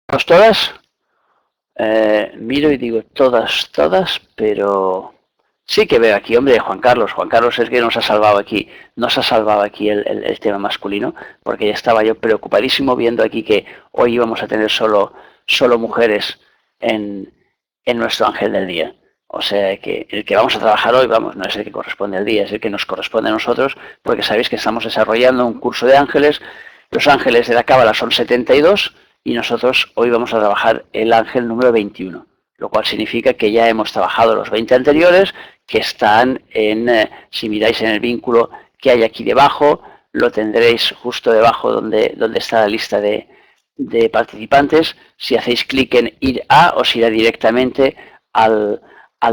¿Todas? Miro y digo todas, pero sí que veo aquí, hombre, Juan Carlos. Juan Carlos es que nos ha salvado aquí, el tema masculino, porque ya estaba yo preocupadísimo viendo aquí que hoy íbamos a tener solo mujeres en nuestro ángel del día. O sea que el que vamos a trabajar hoy, vamos, no es el que corresponde al día, es el que nos corresponde a nosotros, porque sabéis que estamos desarrollando un curso de ángeles. Los ángeles de la Cábala son 72 y nosotros hoy vamos a trabajar el ángel número 21, lo cual significa que ya hemos trabajado los 20 anteriores, que están si miráis en el vínculo que hay aquí debajo, lo tendréis justo debajo donde está la lista de participantes. Si hacéis clic en ir a, os irá directamente al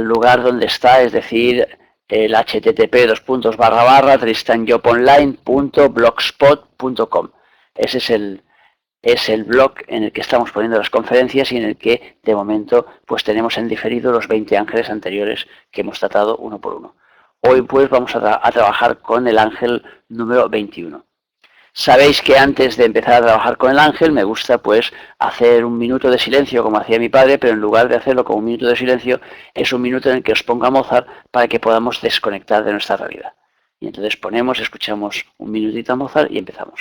lugar donde está, es decir, el http://tristanjoponline.blogspot.com. Ese es el blog en el que estamos poniendo las conferencias y en el que de momento pues tenemos en diferido los 20 ángeles anteriores que hemos tratado uno por uno. Hoy pues vamos a trabajar con el ángel número 21. Sabéis que antes de empezar a trabajar con el ángel me gusta pues hacer un minuto de silencio como hacía mi padre, pero en lugar de hacerlo como un minuto de silencio es un minuto en el que os ponga Mozart para que podamos desconectar de nuestra realidad. Y entonces escuchamos un minutito a Mozart y empezamos.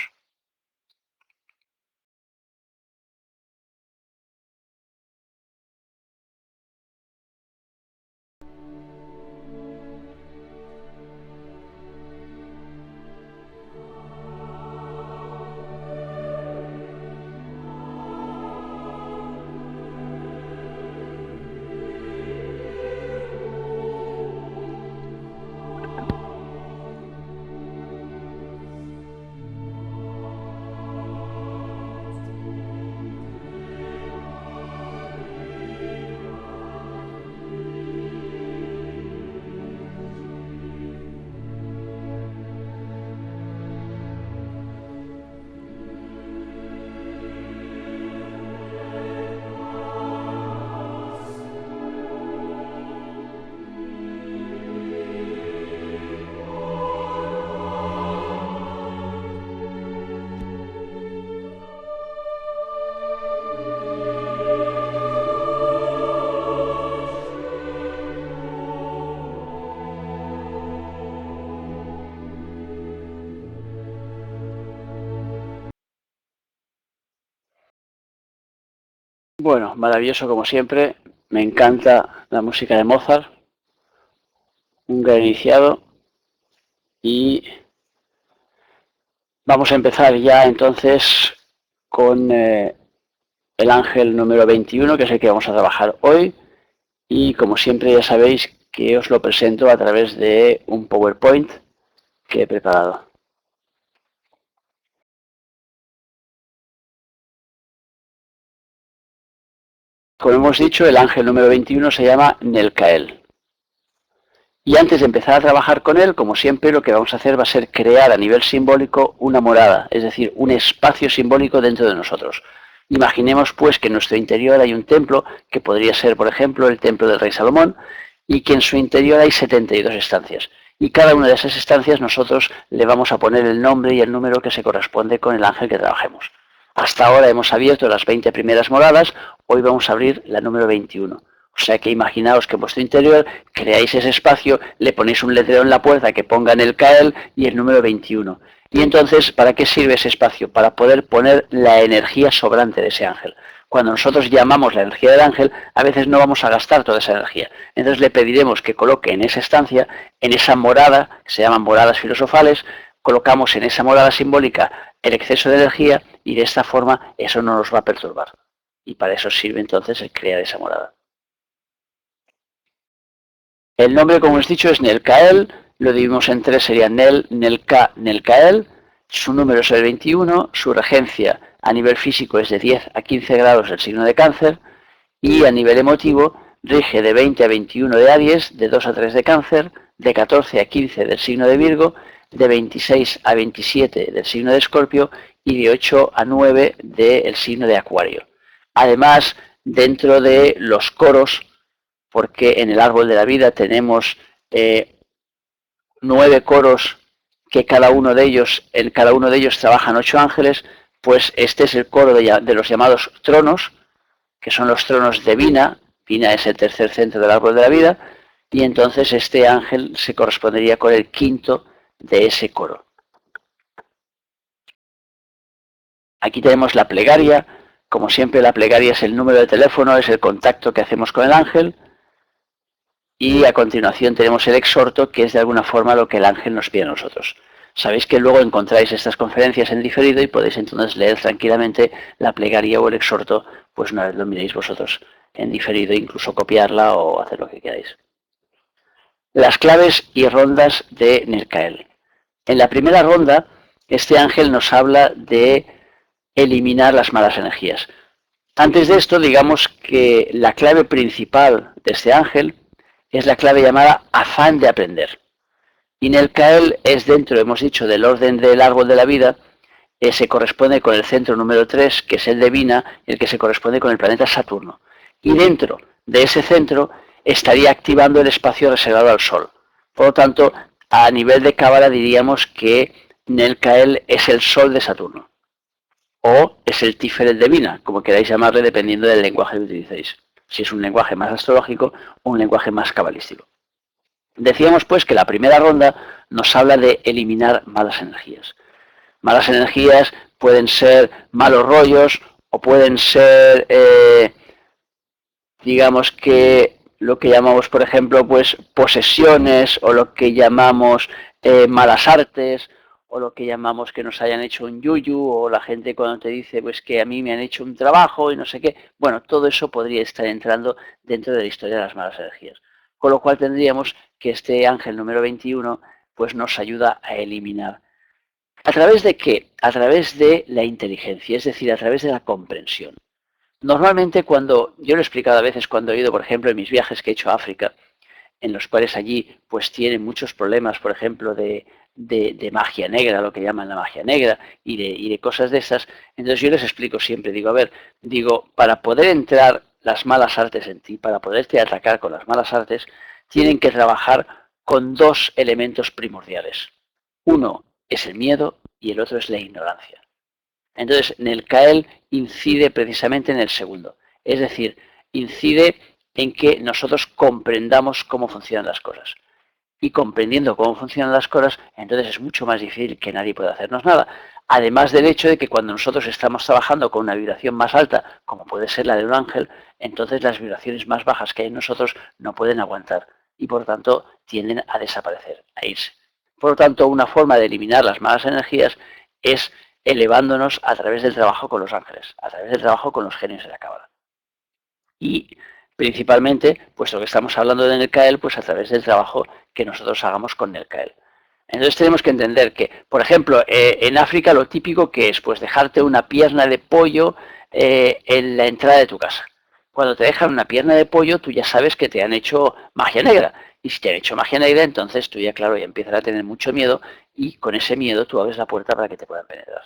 Bueno, maravilloso como siempre. Me encanta la música de Mozart, un gran iniciado. Y vamos a empezar ya entonces con el ángel número 21, que es el que vamos a trabajar hoy. Y como siempre ya sabéis que os lo presento a través de un PowerPoint que he preparado. Como hemos dicho, el ángel número 21 se llama Nelcael. Y antes de empezar a trabajar con él, como siempre, lo que vamos a hacer va a ser crear a nivel simbólico una morada, es decir, un espacio simbólico dentro de nosotros. Imaginemos pues que en nuestro interior hay un templo, que podría ser, por ejemplo, el templo del rey Salomón, y que en su interior hay 72 estancias. Y cada una de esas estancias nosotros le vamos a poner el nombre y el número que se corresponde con el ángel que trabajemos. Hasta ahora hemos abierto las 20 primeras moradas, hoy vamos a abrir la número 21. O sea que imaginaos que en vuestro interior creáis ese espacio, le ponéis un letrero en la puerta que ponga en el Kael y el número 21. Y entonces, ¿para qué sirve ese espacio? Para poder poner la energía sobrante de ese ángel. Cuando nosotros llamamos la energía del ángel, a veces no vamos a gastar toda esa energía. Entonces le pediremos que coloque en esa estancia, en esa morada, que se llaman moradas filosofales, colocamos en esa morada simbólica el exceso de energía y de esta forma eso no nos va a perturbar. Y para eso sirve entonces el crear esa morada. El nombre, como os he dicho, es Nelcael, lo dividimos en tres, sería Nel, Nelka, Nelcael. Su número es el 21, su regencia a nivel físico es de 10 a 15 grados del signo de Cáncer y a nivel emotivo rige de 20 a 21 de Aries, de 2 a 3 de Cáncer, de 14 a 15 del signo de Virgo, de 26 a 27 del signo de Escorpio y de 8 a 9 del signo de Acuario. Además, dentro de los coros, porque en el árbol de la vida tenemos 9 coros que en cada uno de ellos trabajan 8 ángeles, pues este es el coro de los llamados tronos, que son los tronos de Vina. Vina es el tercer centro del árbol de la vida, y entonces este ángel se correspondería con el quinto de ese coro. Aquí tenemos la plegaria. Como siempre, la plegaria es el número de teléfono, es el contacto que hacemos con el ángel. Y a continuación tenemos el exhorto, que es de alguna forma lo que el ángel nos pide a nosotros. Sabéis que luego encontráis estas conferencias en diferido y podéis entonces leer tranquilamente la plegaria o el exhorto, pues una vez lo miréis vosotros en diferido, incluso copiarla o hacer lo que queráis. Las claves y rondas de Nercael. En la primera ronda, este ángel nos habla de eliminar las malas energías. Antes de esto, digamos que la clave principal de este ángel es la clave llamada afán de aprender. Y Nercael es dentro, hemos dicho, del orden del árbol de la vida, se corresponde con el centro número 3, que es el de Vina, el que se corresponde con el planeta Saturno. Y dentro de ese centro estaría activando el espacio reservado al Sol. Por lo tanto, a nivel de cábala diríamos que Nercael es el Sol de Saturno. O es el Tiferet de Vina, como queráis llamarle, dependiendo del lenguaje que utilicéis. Si es un lenguaje más astrológico o un lenguaje más cabalístico. Decíamos pues que la primera ronda nos habla de eliminar malas energías. Malas energías pueden ser malos rollos o pueden ser, digamos que lo que llamamos, por ejemplo, pues posesiones, o lo que llamamos malas artes, o lo que llamamos que nos hayan hecho un yuyu, o la gente cuando te dice pues que a mí me han hecho un trabajo y no sé qué. Bueno, todo eso podría estar entrando dentro de la historia de las malas energías. Con lo cual tendríamos que este ángel número 21 pues nos ayuda a eliminar. ¿A través de qué? A través de la inteligencia, es decir, a través de la comprensión. Normalmente cuando, yo lo he explicado a veces cuando he ido, por ejemplo, en mis viajes que he hecho a África, en los cuales allí pues tienen muchos problemas, por ejemplo, de magia negra, lo que llaman la magia negra, y de cosas de esas. Entonces yo les explico siempre, digo, a ver, digo, para poder entrar las malas artes en ti, para poderte atacar con las malas artes, tienen que trabajar con dos elementos primordiales. Uno es el miedo y el otro es la ignorancia. Entonces, Nercael incide precisamente en el segundo. Es decir, incide en que nosotros comprendamos cómo funcionan las cosas. Y comprendiendo cómo funcionan las cosas, entonces es mucho más difícil que nadie pueda hacernos nada. Además del hecho de que cuando nosotros estamos trabajando con una vibración más alta, como puede ser la de un ángel, entonces las vibraciones más bajas que hay en nosotros no pueden aguantar y por tanto tienden a desaparecer, a irse. Por lo tanto, una forma de eliminar las malas energías es elevándonos a través del trabajo con los ángeles, a través del trabajo con los genios de la cábala. Y principalmente, puesto que estamos hablando de Nercael, pues a través del trabajo que nosotros hagamos con Nercael. Entonces tenemos que entender que, por ejemplo, en África lo típico que es pues dejarte una pierna de pollo en la entrada de tu casa. Cuando te dejan una pierna de pollo, tú ya sabes que te han hecho magia negra. Y si te han hecho magia negra, entonces tú ya, claro, ya empiezas a tener mucho miedo y con ese miedo tú abres la puerta para que te puedan penetrar.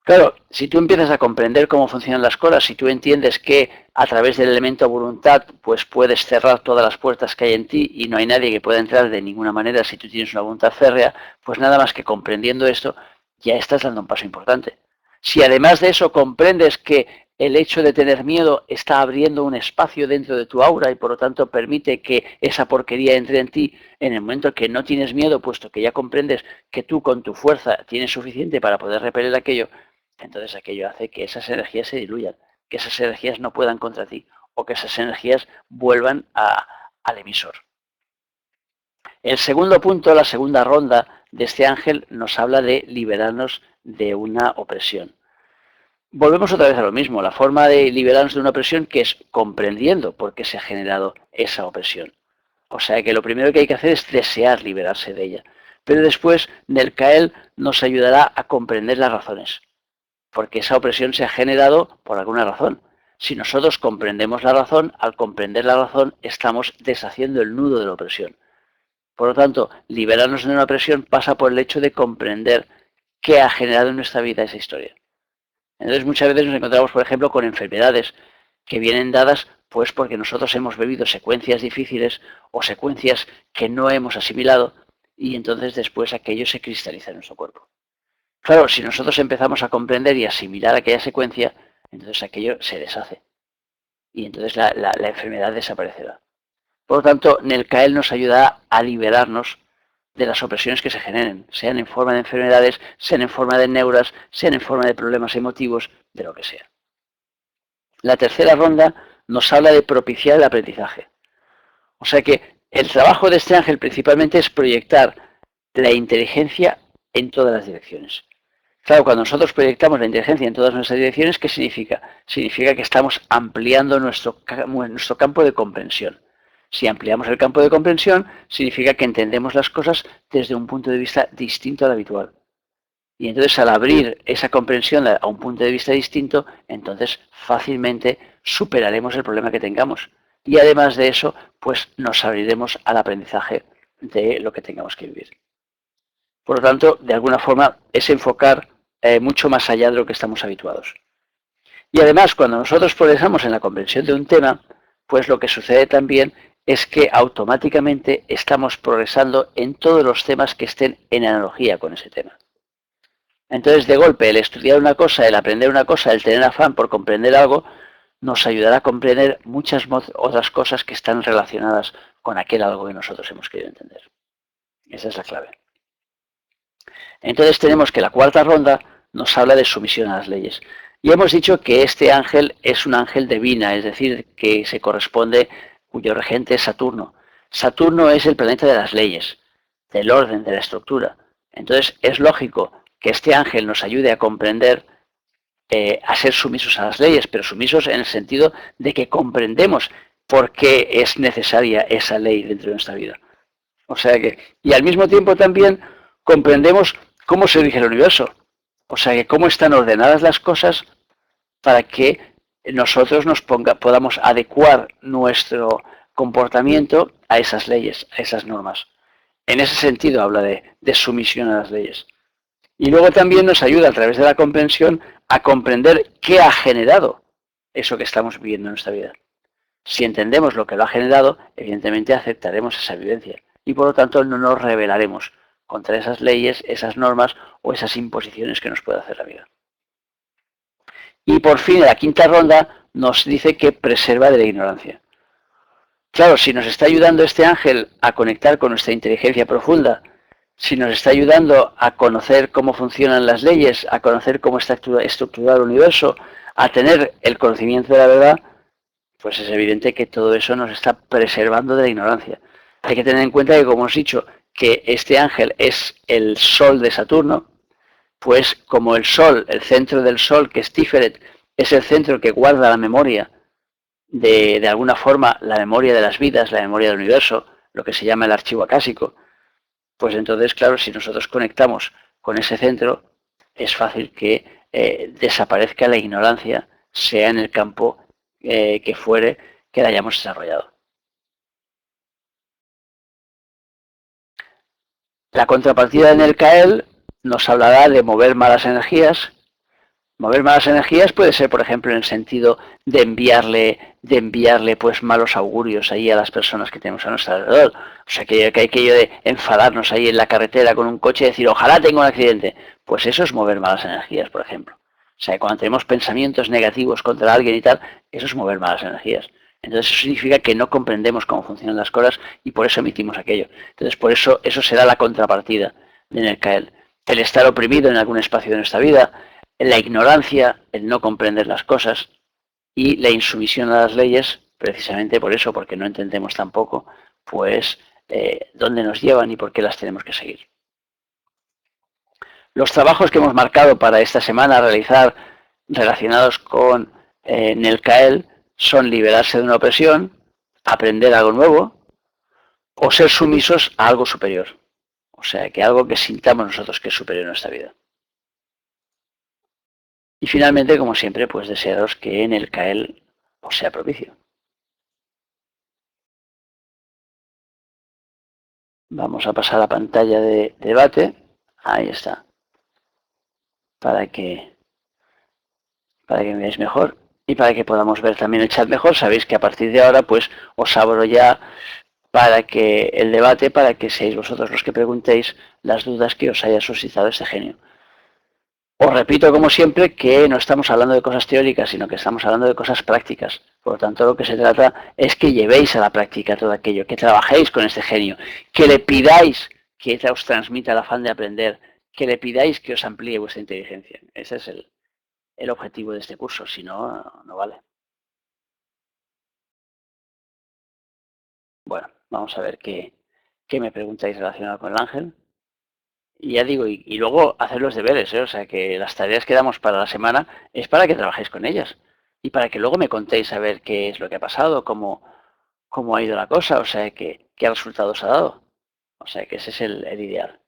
Claro, si tú empiezas a comprender cómo funcionan las cosas, si tú entiendes que a través del elemento voluntad pues puedes cerrar todas las puertas que hay en ti y no hay nadie que pueda entrar de ninguna manera si tú tienes una voluntad férrea, pues nada más que comprendiendo esto ya estás dando un paso importante. Si además de eso comprendes que el hecho de tener miedo está abriendo un espacio dentro de tu aura y por lo tanto permite que esa porquería entre en ti en el momento que no tienes miedo, puesto que ya comprendes que tú con tu fuerza tienes suficiente para poder repeler aquello, entonces aquello hace que esas energías se diluyan, que esas energías no puedan contra ti o que esas energías vuelvan al emisor. El segundo punto, la segunda ronda de este ángel nos habla de liberarnos de una opresión. Volvemos otra vez a lo mismo, la forma de liberarnos de una opresión que es comprendiendo por qué se ha generado esa opresión. O sea que lo primero que hay que hacer es desear liberarse de ella. Pero después Nercael nos ayudará a comprender las razones, porque esa opresión se ha generado por alguna razón. Si nosotros comprendemos la razón, al comprender la razón estamos deshaciendo el nudo de la opresión. Por lo tanto, liberarnos de una opresión pasa por el hecho de comprender qué ha generado en nuestra vida esa historia. Entonces muchas veces nos encontramos, por ejemplo, con enfermedades que vienen dadas pues porque nosotros hemos vivido secuencias difíciles o secuencias que no hemos asimilado y entonces después aquello se cristaliza en nuestro cuerpo. Claro, si nosotros empezamos a comprender y asimilar aquella secuencia, entonces aquello se deshace. y entonces la enfermedad desaparecerá. Por lo tanto, Nelcael nos ayudará a liberarnos de las opresiones que se generen, sean en forma de enfermedades, sean en forma de neuras, sean en forma de problemas emotivos, de lo que sea. La tercera ronda nos habla de propiciar el aprendizaje. O sea que el trabajo de este ángel principalmente es proyectar la inteligencia en todas las direcciones. Claro, cuando nosotros proyectamos la inteligencia en todas nuestras direcciones, ¿qué significa? Significa que estamos ampliando nuestro campo de comprensión. Si ampliamos el campo de comprensión, significa que entendemos las cosas desde un punto de vista distinto al habitual. Y entonces al abrir esa comprensión a un punto de vista distinto, entonces fácilmente superaremos el problema que tengamos. Y además de eso, pues nos abriremos al aprendizaje de lo que tengamos que vivir. Por lo tanto, de alguna forma, es enfocar mucho más allá de lo que estamos habituados. Y además, cuando nosotros progresamos en la comprensión de un tema, pues lo que sucede también es que automáticamente estamos progresando en todos los temas que estén en analogía con ese tema. Entonces, de golpe, el estudiar una cosa, el aprender una cosa, el tener afán por comprender algo, nos ayudará a comprender muchas otras cosas que están relacionadas con aquel algo que nosotros hemos querido entender. Esa es la clave. Entonces tenemos que la cuarta ronda nos habla de sumisión a las leyes. Y hemos dicho que este ángel es un ángel divina, es decir, que se corresponde, cuyo regente es Saturno. Saturno es el planeta de las leyes, del orden, de la estructura. Entonces es lógico que este ángel nos ayude a comprender, a ser sumisos a las leyes, pero sumisos en el sentido de que comprendemos por qué es necesaria esa ley dentro de nuestra vida. O sea que, y al mismo tiempo también comprendemos cómo se rige el universo. O sea que cómo están ordenadas las cosas para que nosotros podamos adecuar nuestro comportamiento a esas leyes, a esas normas. En ese sentido habla de sumisión a las leyes. Y luego también nos ayuda a través de la comprensión a comprender qué ha generado eso que estamos viviendo en nuestra vida. Si entendemos lo que lo ha generado, evidentemente aceptaremos esa vivencia y por lo tanto no nos rebelaremos contra esas leyes, esas normas o esas imposiciones que nos puede hacer la vida. Y por fin, en la quinta ronda, nos dice que preserva de la ignorancia. Claro, si nos está ayudando este ángel a conectar con nuestra inteligencia profunda, si nos está ayudando a conocer cómo funcionan las leyes, a conocer cómo está estructurado el universo, a tener el conocimiento de la verdad, pues es evidente que todo eso nos está preservando de la ignorancia. Hay que tener en cuenta que, como hemos dicho, que este ángel es el sol de Saturno, pues como el sol, el centro del sol, que es Tiferet, es el centro que guarda la memoria, de alguna forma, la memoria de las vidas, la memoria del universo, lo que se llama el archivo acásico, pues entonces, claro, si nosotros conectamos con ese centro, es fácil que desaparezca la ignorancia, sea en el campo que fuere que la hayamos desarrollado. La contrapartida de Nelcael nos hablará de mover malas energías. Mover malas energías puede ser, por ejemplo, en el sentido de enviarle pues malos augurios ahí a las personas que tenemos a nuestro alrededor. O sea, que hay aquello de enfadarnos ahí en la carretera con un coche y decir, ojalá tenga un accidente. Pues eso es mover malas energías, por ejemplo. O sea, cuando tenemos pensamientos negativos contra alguien y tal, eso es mover malas energías. Entonces eso significa que no comprendemos cómo funcionan las cosas y por eso emitimos aquello. Entonces por eso será la contrapartida de Nelcael. El estar oprimido en algún espacio de nuestra vida, la ignorancia, el no comprender las cosas y la insumisión a las leyes, precisamente por eso, porque no entendemos tampoco, pues, dónde nos llevan y por qué las tenemos que seguir. Los trabajos que hemos marcado para esta semana a realizar relacionados con Nelcael son liberarse de una opresión, aprender algo nuevo o ser sumisos a algo superior. O sea, que algo que sintamos nosotros que es superior a nuestra vida. Y finalmente, como siempre, pues desearos que Nelcael os sea propicio. Vamos a pasar a la pantalla de debate. Ahí está. Para que me veáis mejor y para que podamos ver también el chat mejor. Sabéis que a partir de ahora pues os abro ya para que el debate, para que seáis vosotros los que preguntéis las dudas que os haya suscitado este genio. Os repito, como siempre, que no estamos hablando de cosas teóricas, sino que estamos hablando de cosas prácticas. Por lo tanto, lo que se trata es que llevéis a la práctica todo aquello, que trabajéis con este genio, que le pidáis que os transmita el afán de aprender, que le pidáis que os amplíe vuestra inteligencia. Ese es el objetivo de este curso, si no, no vale. Bueno, vamos a ver qué me preguntáis relacionado con el ángel. Y ya digo, y luego hacer los deberes, ¿eh? O sea, que las tareas que damos para la semana es para que trabajéis con ellas y para que luego me contéis a ver qué es lo que ha pasado, cómo ha ido la cosa, o sea, qué resultados ha dado. O sea, que ese es el ideal.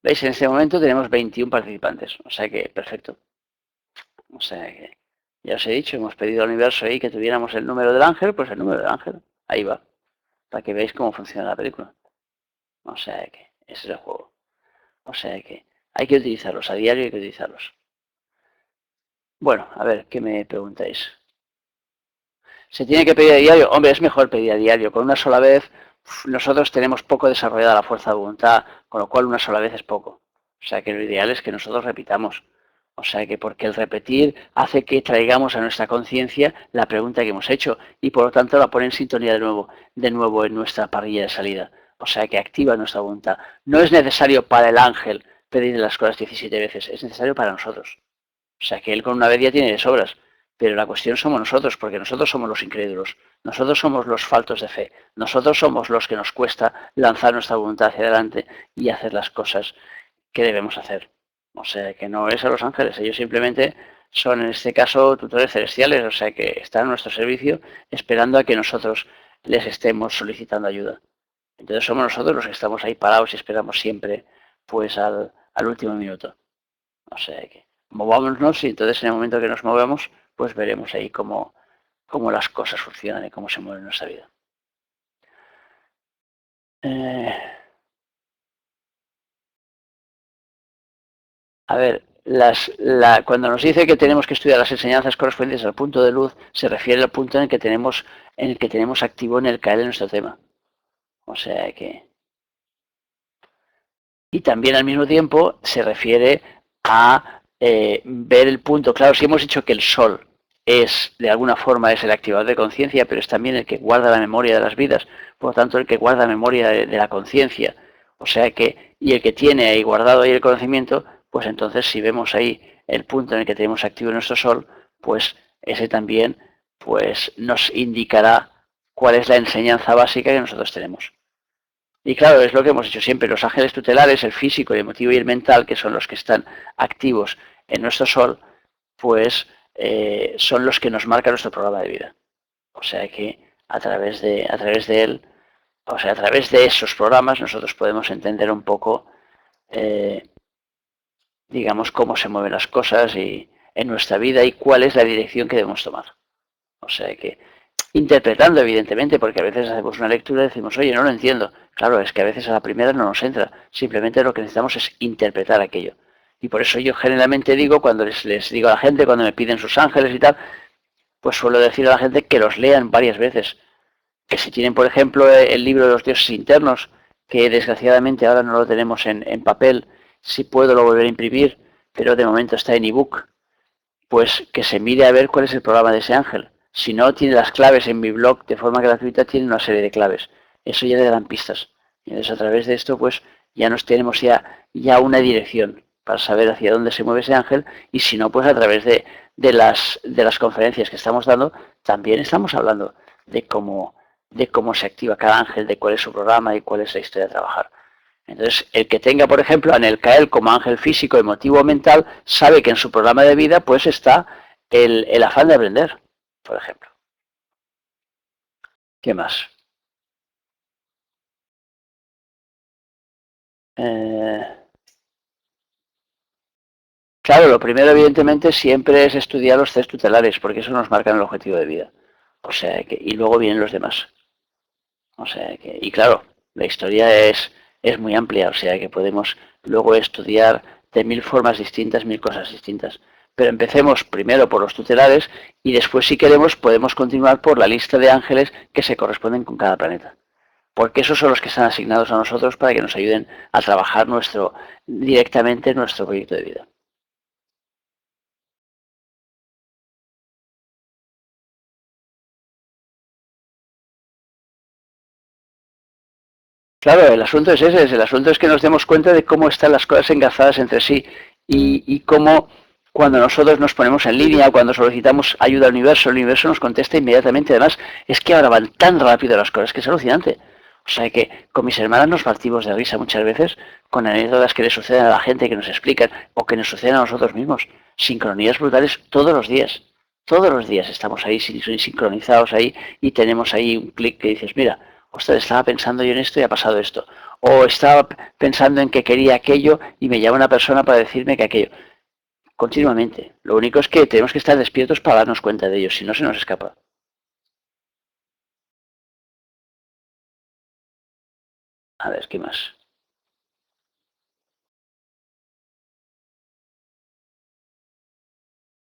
¿Veis? En este momento tenemos 21 participantes, o sea que perfecto. O sea que ya os he dicho, hemos pedido al universo ahí que tuviéramos el número del ángel, pues el número del ángel. Ahí va, para que veáis cómo funciona la película. O sea que ese es el juego. O sea que hay que utilizarlos, a diario hay que utilizarlos. Bueno, a ver, ¿qué me preguntáis? ¿Se tiene que pedir a diario? Hombre, es mejor pedir a diario. Con una sola vez, nosotros tenemos poco desarrollada la fuerza de voluntad, con lo cual una sola vez es poco. O sea que lo ideal es que nosotros repitamos. O sea que porque el repetir hace que traigamos a nuestra conciencia la pregunta que hemos hecho y por lo tanto la pone en sintonía de nuevo en nuestra parrilla de salida. O sea que activa nuestra voluntad. No es necesario para el ángel pedirle las cosas 17 veces, es necesario para nosotros. O sea que él con una vez ya tiene de sobras. Pero la cuestión somos nosotros, porque nosotros somos los incrédulos, nosotros somos los faltos de fe, nosotros somos los que nos cuesta lanzar nuestra voluntad hacia adelante y hacer las cosas que debemos hacer. O sea que no es a los ángeles, ellos simplemente son en este caso tutores celestiales, o sea que están a nuestro servicio esperando a que nosotros les estemos solicitando ayuda. Entonces somos nosotros los que estamos ahí parados y esperamos siempre pues al último minuto. O sea que movámonos y entonces en el momento que nos movemos, pues veremos ahí cómo las cosas funcionan y cómo se mueve nuestra vida. Eh, a ver, cuando nos dice que tenemos que estudiar las enseñanzas correspondientes al punto de luz, se refiere al punto en el que tenemos activo en el caer de nuestro tema. O sea que. Y también al mismo tiempo se refiere a ver el punto. Claro, si hemos dicho que el sol es, de alguna forma, es el activador de conciencia, pero es también el que guarda la memoria de las vidas, por lo tanto, el que guarda memoria de la conciencia. O sea que, y el que tiene ahí guardado ahí el conocimiento, pues entonces si vemos ahí el punto en el que tenemos activo nuestro sol, pues ese también pues nos indicará cuál es la enseñanza básica que nosotros tenemos. Y claro, es lo que hemos dicho siempre, los ángeles tutelares, el físico, el emotivo y el mental, que son los que están activos en nuestro sol, pues son los que nos marcan nuestro programa de vida. O sea que a través de él, o sea, a través de esos programas nosotros podemos entender un poco, eh, digamos, cómo se mueven las cosas y, en nuestra vida y cuál es la dirección que debemos tomar. O sea que interpretando, evidentemente, porque a veces hacemos una lectura y decimos, oye, no lo entiendo. Claro, es que a veces a la primera no nos entra. Simplemente lo que necesitamos es interpretar aquello. Y por eso yo generalmente digo, cuando les digo a la gente, cuando me piden sus ángeles y tal, pues suelo decir a la gente que los lean varias veces. Que si tienen, por ejemplo, el libro de los dioses internos, que desgraciadamente ahora no lo tenemos en papel, si puedo lo volveré a imprimir, pero de momento está en ebook, pues que se mire a ver cuál es el programa de ese ángel. Si no tiene las claves en mi blog de forma gratuita, tiene una serie de claves. Eso ya le dan pistas. Y entonces a través de esto, pues ya nos tenemos ya una dirección para saber hacia dónde se mueve ese ángel. Y si no, pues a través de las conferencias que estamos dando, también estamos hablando de cómo se activa cada ángel, de cuál es su programa y cuál es la historia de trabajar. Entonces, el que tenga, por ejemplo, a Nelcael como ángel físico, emotivo o mental, sabe que en su programa de vida pues está el afán de aprender, por ejemplo. ¿Qué más? Eh, claro, lo primero, evidentemente, siempre es estudiar los test tutelares, porque eso nos marca el objetivo de vida. O sea que, y luego vienen los demás. O sea que, y claro, la historia es muy amplia, o sea que podemos luego estudiar de mil formas distintas, mil cosas distintas. Pero empecemos primero por los tutelares y después, si queremos, podemos continuar por la lista de ángeles que se corresponden con cada planeta. Porque esos son los que están asignados a nosotros para que nos ayuden a trabajar directamente nuestro proyecto de vida. Claro, el asunto es ese, el asunto es que nos demos cuenta de cómo están las cosas engarzadas entre sí y cómo cuando nosotros nos ponemos en línea, cuando solicitamos ayuda al universo, el universo nos contesta inmediatamente. Además, es que ahora van tan rápido las cosas que es alucinante. O sea que con mis hermanas nos partimos de risa muchas veces con anécdotas que le suceden a la gente, que nos explican, o que nos suceden a nosotros mismos. Sincronías brutales todos los días. Todos los días estamos ahí sincronizados ahí y tenemos ahí un clic que dices, mira, ostras, estaba pensando yo en esto y ha pasado esto. O estaba pensando en que quería aquello y me llama una persona para decirme que aquello. Continuamente. Lo único es que tenemos que estar despiertos para darnos cuenta de ello, si no se nos escapa. A ver, ¿qué más?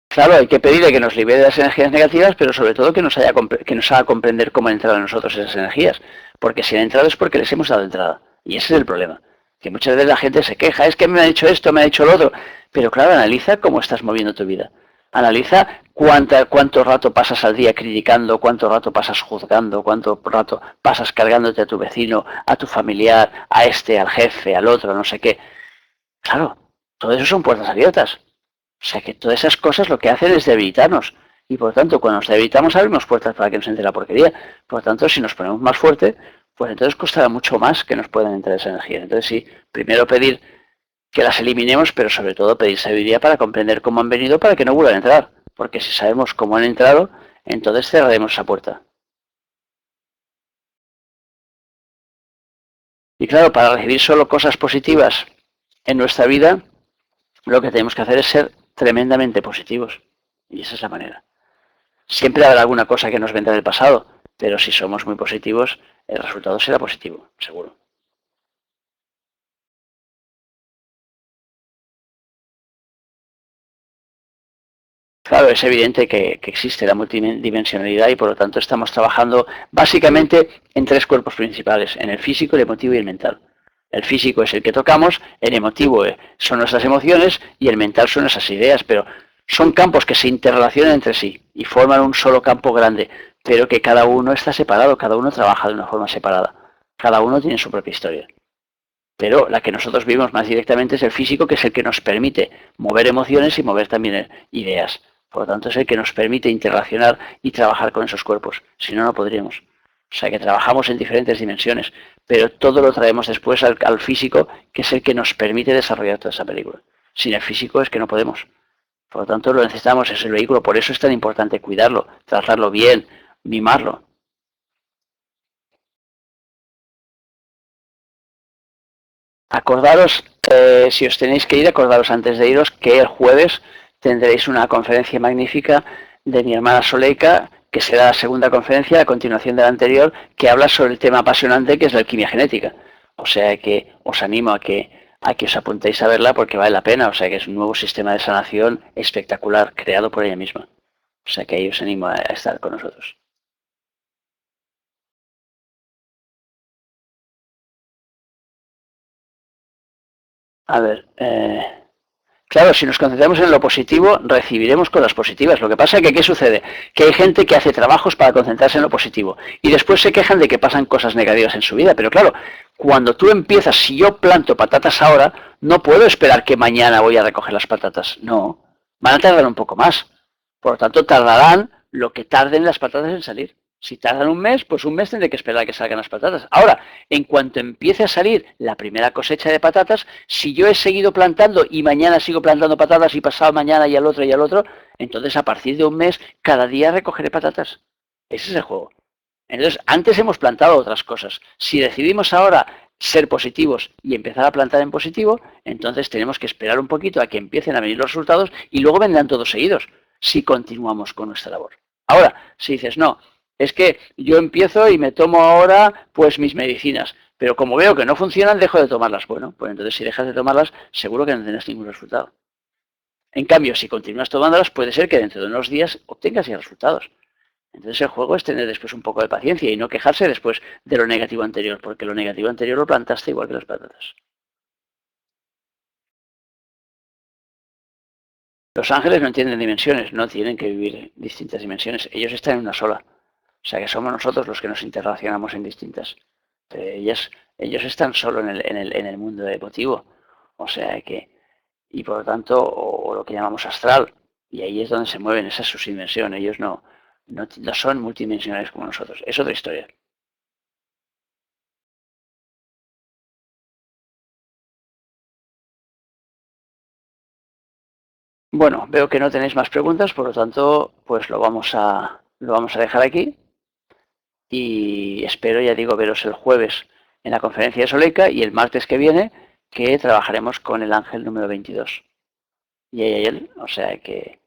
Claro, hay que pedirle que nos libere de las energías negativas, pero sobre todo que nos haga comprender cómo han entrado en nosotros esas energías. Porque si han entrado es porque les hemos dado entrada. Y ese es el problema. Que muchas veces la gente se queja, es que me ha hecho esto, me ha hecho lo otro. Pero claro, analiza cómo estás moviendo tu vida. Analiza cuánto rato pasas al día criticando, cuánto rato pasas juzgando, cuánto rato pasas cargándote a tu vecino, a tu familiar, a este, al jefe, al otro, no sé qué. Claro, todo eso son puertas abiertas. O sea que todas esas cosas lo que hacen es debilitarnos. Y por tanto, cuando nos debilitamos abrimos puertas para que nos entre la porquería. Por tanto, si nos ponemos más fuerte, pues entonces costará mucho más que nos puedan entrar esa energía. Entonces sí, primero pedir que las eliminemos, pero sobre todo pedir sabiduría para comprender cómo han venido para que no vuelvan a entrar. Porque si sabemos cómo han entrado, entonces cerraremos esa puerta. Y claro, para recibir solo cosas positivas en nuestra vida, lo que tenemos que hacer es ser tremendamente positivos. Y esa es la manera. Siempre habrá alguna cosa que nos vendrá del pasado, pero si somos muy positivos, el resultado será positivo, seguro. Claro, es evidente que existe la multidimensionalidad y por lo tanto estamos trabajando básicamente en tres cuerpos principales, en el físico, el emotivo y el mental. El físico es el que tocamos, el emotivo son nuestras emociones y el mental son esas ideas, pero son campos que se interrelacionan entre sí y forman un solo campo grande, pero que cada uno está separado, cada uno trabaja de una forma separada, cada uno tiene su propia historia. Pero la que nosotros vivimos más directamente es el físico, que es el que nos permite mover emociones y mover también ideas. Por lo tanto, es el que nos permite interrelacionar y trabajar con esos cuerpos. Si no, no podríamos. O sea que trabajamos en diferentes dimensiones, pero todo lo traemos después al físico, que es el que nos permite desarrollar toda esa película. Sin el físico es que no podemos. Por lo tanto, lo necesitamos, es el vehículo. Por eso es tan importante cuidarlo, tratarlo bien, mimarlo. Acordaros, si os tenéis que ir, acordaros antes de iros que el jueves tendréis una conferencia magnífica de mi hermana Soleika, que será la segunda conferencia a continuación de la anterior, que habla sobre el tema apasionante que es la alquimia genética. O sea que os animo a que os apuntéis a verla porque vale la pena. O sea que es un nuevo sistema de sanación espectacular, creado por ella misma. O sea que ahí os animo a estar con nosotros. A ver, claro, si nos concentramos en lo positivo, recibiremos cosas positivas. Lo que pasa es que, ¿qué sucede? Que hay gente que hace trabajos para concentrarse en lo positivo y después se quejan de que pasan cosas negativas en su vida. Pero claro, cuando tú empiezas, si yo planto patatas ahora, no puedo esperar que mañana voy a recoger las patatas. No, van a tardar un poco más. Por lo tanto, tardarán lo que tarden las patatas en salir. Si tardan un mes, pues un mes tendré que esperar a que salgan las patatas. Ahora, en cuanto empiece a salir la primera cosecha de patatas, si yo he seguido plantando y mañana sigo plantando patatas y pasado mañana y al otro, entonces a partir de un mes, cada día recogeré patatas. Ese es el juego. Entonces, antes hemos plantado otras cosas. Si decidimos ahora ser positivos y empezar a plantar en positivo, entonces tenemos que esperar un poquito a que empiecen a venir los resultados y luego vendrán todos seguidos, si continuamos con nuestra labor. Ahora, si dices, no, es que yo empiezo y me tomo ahora pues mis medicinas, pero como veo que no funcionan, dejo de tomarlas. Bueno, pues entonces si dejas de tomarlas, seguro que no tendrás ningún resultado. En cambio, si continúas tomándolas, puede ser que dentro de unos días obtengas ya resultados. Entonces el juego es tener después un poco de paciencia y no quejarse después de lo negativo anterior, porque lo negativo anterior lo plantaste igual que las patatas. Los ángeles no entienden dimensiones, no tienen que vivir distintas dimensiones, ellos están en una sola. O sea que somos nosotros los que nos interrelacionamos en distintas. Ellas Ellos están solo en el mundo emotivo. O sea que, y por lo tanto, o lo que llamamos astral. Y ahí es donde se mueven, esa es su dimensión. Ellos no son multidimensionales como nosotros. Es otra historia. Bueno, veo que no tenéis más preguntas, por lo tanto, pues lo vamos a dejar aquí. Y espero, ya digo, veros el jueves en la conferencia de Soleica y el martes que viene que trabajaremos con el ángel número 22. Y él, o sea que